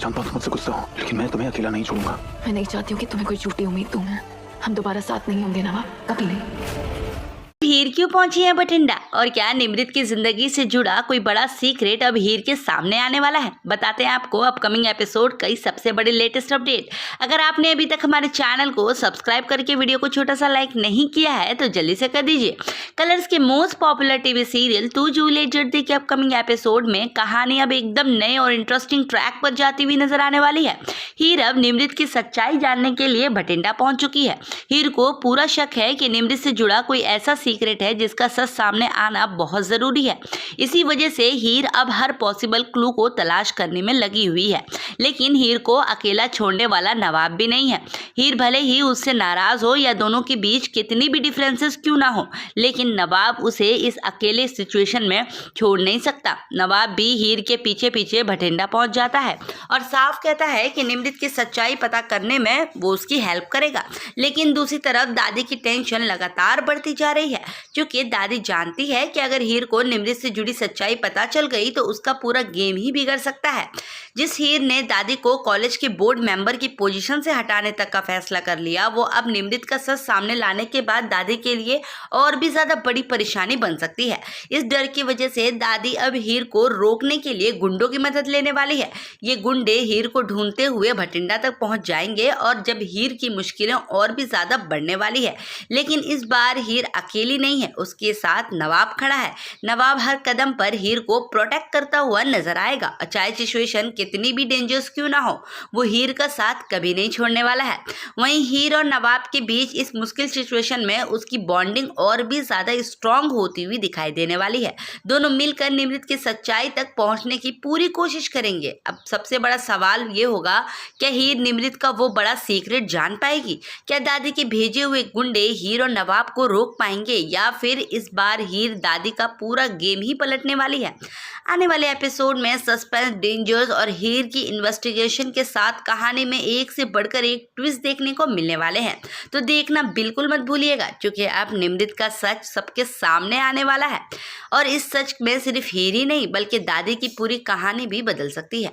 जानता हूँ तुम मुझसे गुस्सा हो, लेकिन मैं तुम्हें अकेला नहीं छोड़ूंगा। मैं नहीं चाहती हूँ कि तुम्हें कोई झूठी उम्मीद दूं मैं। हम दोबारा साथ नहीं होंगे नवाब, कभी नहीं। हीर क्यों पहुंची है बठिंडा और क्या निमृत की जिंदगी से जुड़ा कोई बड़ा सीक्रेट अब हीर के सामने आने वाला है? बताते हैं आपको अपकमिंग एपिसोड कई सबसे बड़े लेटेस्ट अपडेट। अगर आपने अभी तक हमारे चैनल को सब्सक्राइब करके वीडियो को छोटा सा लाइक नहीं किया है तो जल्दी से कर दीजिए। कलर्स के मोस्ट पॉपुलर टीवी सीरियल तू जूलियट जर्दी के अपकमिंग एपिसोड में कहानी अब एकदम नए और इंटरेस्टिंग ट्रैक पर जाती हुई नजर आने वाली है। हीर अब निमृत की सच्चाई जानने के लिए बठिंडा पहुंच चुकी है। हीर को पूरा शक है कि निमृत से जुड़ा कोई ऐसा सीक्रेट है जिसका सच सामने आना बहुत जरूरी है। इसी वजह से हीर अब हर पॉसिबल क्लू को तलाश करने में लगी हुई है। लेकिन हीर को अकेला छोड़ने वाला नवाब भी नहीं है। हीर भले ही उससे नाराज हो या दोनों के बीच कितनी भी डिफरेंसेस क्यों ना हो, लेकिन नवाब उसे इस अकेले सिचुएशन में छोड़ नहीं सकता। नवाब भी हीर के पीछे पीछे बठिंडा पहुंच जाता है और साफ कहता है कि निमृत की सच्चाई पता करने में वो उसकी हेल्प करेगा। लेकिन दूसरी तरफ दादी की टेंशन लगातार बढ़ती जा रही है, क्योंकि दादी जानती है कि अगर हीर को निमृत से जुड़ी सच्चाई पता चल गई तो उसका पूरा गेम ही बिगड़ सकता है। जिस हीर ने दादी को कॉलेज के बोर्ड मेंबर की पोजीशन से हटाने तक का फैसला कर लिया, वो अब निमृत का सच सामने लाने के बाद दादी के लिए और भी ज्यादा बड़ी परेशानी बन सकती है। इस डर की वजह से दादी अब हीर को रोकने के लिए गुंडों की मदद लेने वाली है। ये गुंडे हीर को ढूंढते हुए बठिंडा तक पहुंच जाएंगे और जब हीर की मुश्किलें और भी ज्यादा बढ़ने वाली है। लेकिन इस बार हीर अकेली नहीं है, उसके साथ नवाब खड़ा है। नवाब हर कदम पर हीर को प्रोटेक्ट करता हुआ नजर आएगा। चाहे सिचुएशन कितनी भी डेंजरस क्यों ना हो, वो हीर का साथ कभी नहीं छोड़ने वाला है। वहीं हीर और नवाब के बीच इस मुश्किल सिचुएशन में उसकी बॉन्डिंग और भी ज्यादा स्ट्रांग होती हुई दिखाई देने वाली है। दोनों मिलकर निमृत की सच्चाई तक पहुंचने की पूरी कोशिश करेंगे। अब सबसे बड़ा सवाल ये होगा, क्या हीर निमृत का वो बड़ा सीक्रेट जान पाएगी? क्या दादी के भेजे हुए गुंडे हीर और नवाब को रोक पाएंगे, या फिर इस बार हीर दादी का पूरा गेम ही पलटने वाली है? आने वाले एपिसोड में सस्पेंस, डेंजर्स और हीर की इन्वेस्टिगेशन के साथ कहानी में एक से बढ़कर एक ट्विस्ट देखने को मिलने वाले हैं। तो देखना बिल्कुल मत भूलिएगा, क्योंकि अब निमृत का सच सबके सामने आने वाला है और इस सच में सिर्फ हीर ही नहीं बल्कि दादी की पूरी कहानी भी बदल सकती है।